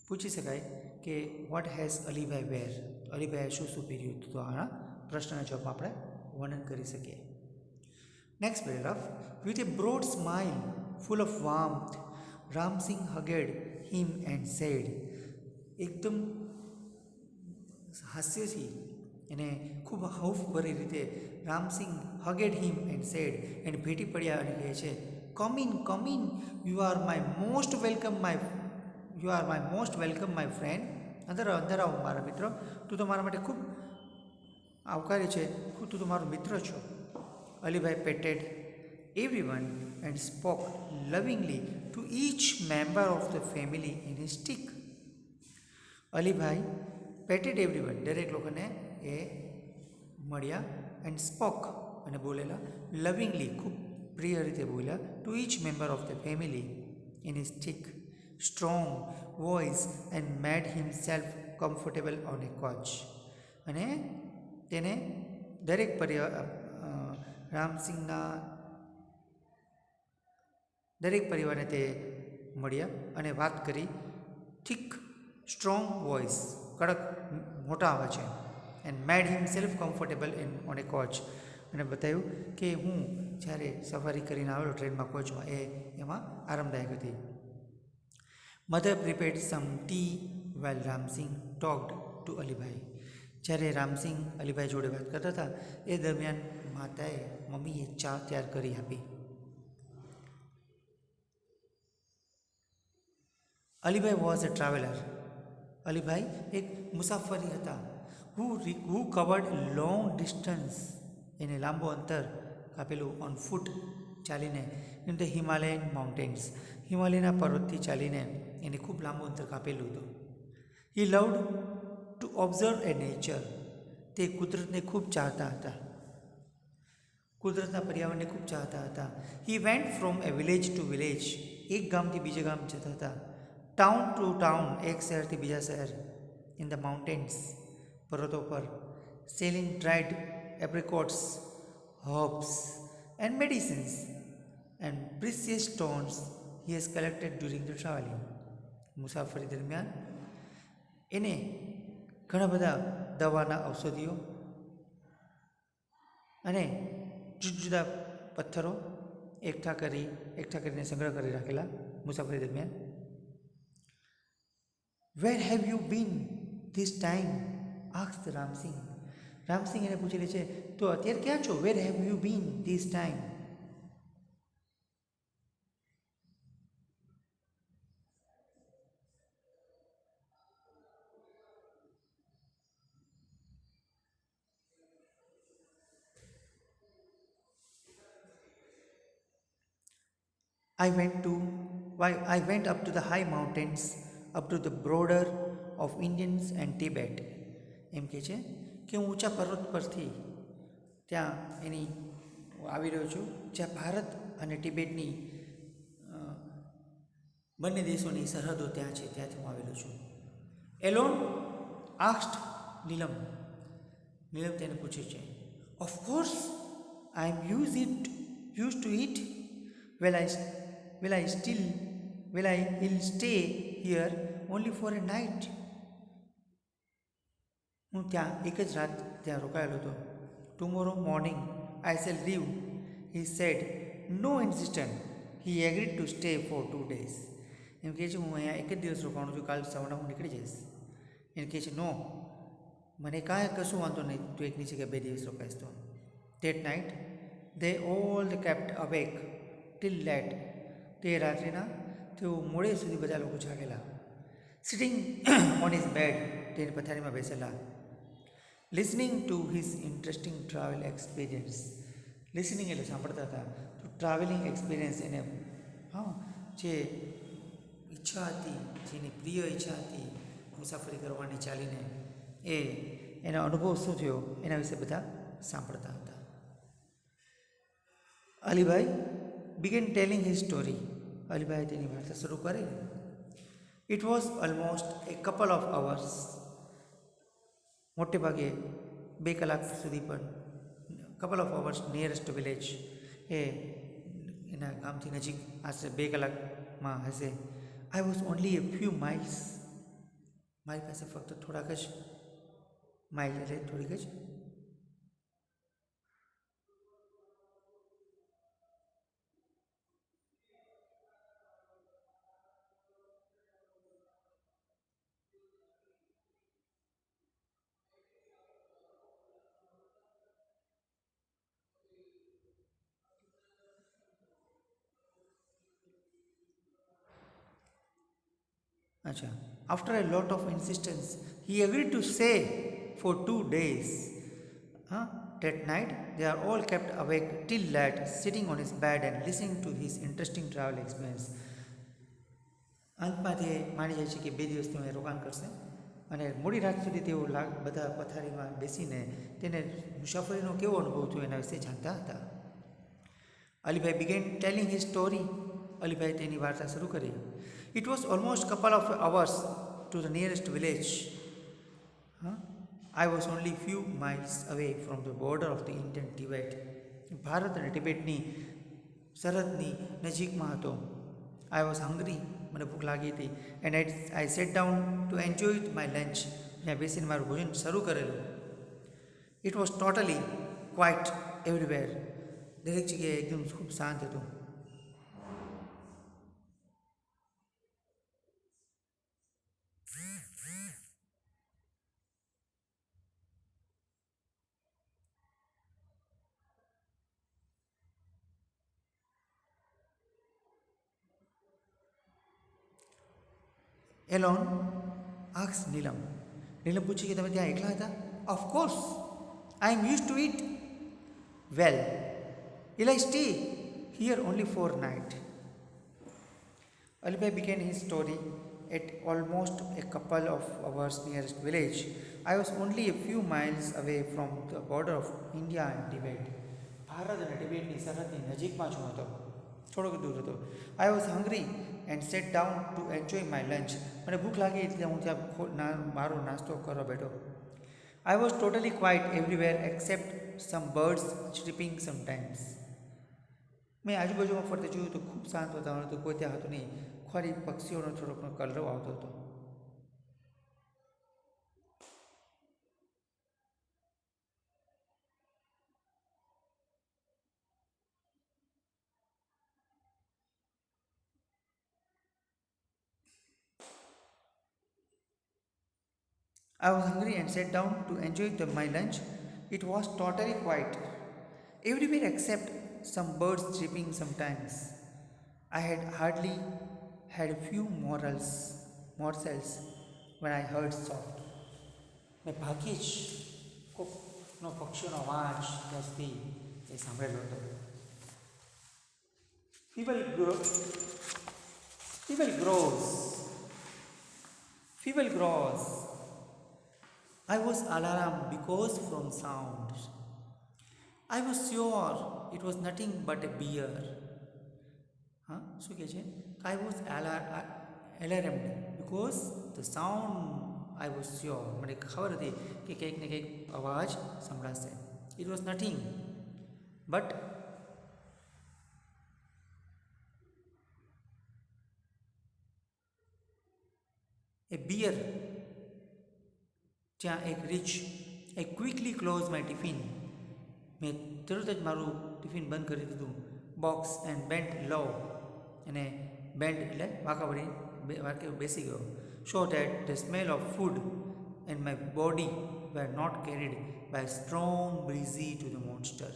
પૂછી શકાય કે વોટ હેઝ અલીભાઈ વેર, અલીભાઈએ શું શું પહેર્યું હતું, તો આના પ્રશ્નના જવાબમાં આપણે વર્ણન કરી શકીએ. Next paragraph. With a broad smile full of warmth Ramsingh hugged him and said. એકદમ હાસ્યથી એને ખૂબ હૌફભરી રીતે Ramsingh hugged him and said એને ભેટી પડ્યા અને કહે છે, come in, you are my most welcome my friend. અંદર આવો મારા મિત્ર, તું તો મારા માટે ખૂબ આવકાર્ય છે, તું તો મારો મિત્ર છો. Alibhai patted everyone and spoke lovingly to each member of the family in his stick. Alibhai patted everyone, દરેક લોકોને એ મળ્યા, એન્ડ સ્પોક અને બોલેલા, લવિંગલી ખૂબ પ્રિય રીતે બોલ્યા, to each member of the family in his thick strong voice and made himself comfortable on a couch. અને તેને દરેક રામસિંહના દરેક પરિવારને તે મળ્યા અને વાત કરી, થિક સ્ટ્રોંગ વોઇસ, કડક મોટા અવાજે, and made himself comfortable on a couch, અને બતાવ્યું કે હું જ્યારે સફારી કરીને આવેલો ટ્રેનમાં, કોચમાં, એમાં આરામદાયક હતી. મધર પ્રિપેર્ડ સમ ટી વેલ રામસિંહ ટોક્ડ ટુ અલીભાઈ. જ્યારે રામસિંહ અલીભાઈ જોડે વાત કરતા હતા એ દરમિયાન મમ્મીએ ચા તૈયાર કરી આપી. Alibhai was a traveller. Alibhai એક મુસાફરી હતા. હુ કવર્ડ લોંગ ડિસ્ટન્સ, એને લાંબો અંતર કાપેલું, ઓન ફૂટ, ચાલીને, ઇન ધ હિમાલયન માઉન્ટેન્સ, હિમાલયના પર્વતથી ચાલીને એને ખૂબ લાંબુ અંતર કાપેલું હતું. હી લવડ ટુ ઓબ્ઝર્વ એ નેચર, તે કુદરતને ખૂબ ચાહતા હતા, કુદરતના પર્યાવરણને ખૂબ ચાહતા હતા. He went from A village to village, એક ગામથી બીજા ગામ જતા હતા. ટાઉન ટુ ટાઉન, એક શહેરથી બીજા શહેર. ઇન ધ માઉન્ટેન્સ, પર્વતો પર. Selling dried apricots, herbs and medicines and precious stones he has collected during the travelling. મુસાફરી દરમિયાન એને ઘણા બધા દવાના ઔષધિઓ અને જુદા જુદા પથ્થરો એકઠા કરીને સંગ્રહ કરી રાખેલા મુસાફરી દરમિયાન. Where have you been this time asked Ramsingh. Ramsingh એને પૂછેલી છે, તો અત્યારે ક્યાં છો? Where have you been this time. I went up to the high mountains, up to the border of Indians and Tibet. એમ કહે છે કે હું ઊંચા પર્વત પરથી ત્યાં આવી રહ્યો છું, જ્યાં ભારત અને ટિબેટની બંને દેશોની સરહદો ત્યાં છે, ત્યાંથી હું આવેલો છું. એલોન આસ્ક્ડ નીલમ. નીલમ તેને પૂછે છે, of course I am used to it. Will I stay here only for a night? હું ત્યાં એક જ રાત ત્યાં રોકાયેલો હતો. Tomorrow morning I shall leave, he said. No insistent, he agreed to stay for 2 days. એમ કહે છે, હું અહીંયા એક જ દિવસ રોકાવાનું છું, કાલ સવારના હું નીકળી જઈશ. એમ કહે છે, નો, મને કશું વાંધો નહીં, તું એકની જગ્યાએ 2 દિવસ રોકાઈશ તો. That night they all kept awake till late. તે રાત્રિના તેઓ મોડે સુધી બધા લોકો જાગેલા. સિટિંગ ઓન હિઝ બેડ, તેની પથારીમાં બેસેલા. Listening to his interesting travel experience. Listening એટલે સાંભળતા હતા. તો ટ્રાવેલિંગ એક્સપિરિયન્સ એને જે ઈચ્છા હતી, જેની પ્રિય ઈચ્છા હતી મુસાફરી કરવાની ચાલીને, એનો અનુભવ શું થયો એના વિશે બધા સાંભળતા હતા. Alibhai began telling his story. Alibhai તેની વાર્તા શરૂ કરી. It was almost a couple of hours. મોટે ભાગે 2 કલાક સુધી, પણ couple of hours nearest village, એના ગામથી નજીક આશરે 2 કલાકમાં હશે. I was only a few miles મારી પાસે ફક્ત થોડાક જ માઇલ એટલે થોડીક જ Acha. After a lot of insistence, he agreed to stay for 2 days. Huh? That night, they are all kept awake till late, sitting on his bed and listening to his interesting travel experience. અંતમાં તે માની જાય છે કે 2 દિવસ તેઓ રોકાણ કરશે અને મોડી રાત સુધી તેઓ બધા પથારીમાં બેસીને તેને મુસાફરીનો કેવો અનુભવ થયો એના વિશે જાણતા હતા. Alibhai began telling his story. Alibhai તેની વાર્તા શરૂ કરી. It was almost couple of hours to the nearest village. Huh? I was only few miles away from the border of the Indian Tibet. Bharat અને ટિબેટની સરહદની નજીકમાં હતો. I was hungry. મને ભૂખ લાગી હતી. And I sat down to enjoy my lunch. ત્યાં બેસીને મારું ભોજન શરૂ કરેલું. It was totally quiet everywhere. દરેક જગ્યાએ એકદમ ખૂબ શાંત હતું. Alone? Asked Neelam. નીલમ પૂછી કે તમે ત્યાં એકલા હતા? Of course. I am used to it. Well, will I stay here only for night? Alibhai began his story at almost a couple of hours nearest village. I was only a few miles away from the border of India and Tibet. Bharat અને ટિબેટની સરહદની નજીકમાં છું હતો. થોડોક દૂર હતો. I was hungry and sat down to enjoy my lunch. મને ભૂખ લાગી એટલે હું ત્યાં મારો નાસ્તો કરવા બેઠો. I was totally quiet everywhere except some birds chirping sometimes. મેં આજુબાજુમાં ફરતે જોયું તો ખૂબ શાંત વાતાવરણ હતું. કોઈ ત્યાં હતું નહીં. ખાલી પક્ષીઓનો થોડોક કલરવ આવતો હતો. I was hungry and sat down to enjoy my lunch. It was totally quiet everywhere except some birds chirping sometimes. I had hardly had a few morsels when I heard soft. મેં ભાગ્યે જ કોકનો પક્ષીઓનો અવાજ ત્યાં સુધી એ સાંભળેલો હતો. Feeble grows. I was alarmed because from sound. I was sure it was nothing but a bear. હા શું કહે છે? I was alarmed because the sound. I was sure. મને ખબર હતી કે કંઈક ને કંઈક અવાજ સંભળાશે. It was nothing but a bear. ત્યાં એક rich. I quickly closed my tiffin. મેં તરત જ મારું ટિફિન બંધ કરી દીધું. Box and bent low. અને બેન્ડ એટલે વાંકા વળી બેસી ગયો. So that the smell of food and my body were not carried by a strong breeze to the monster.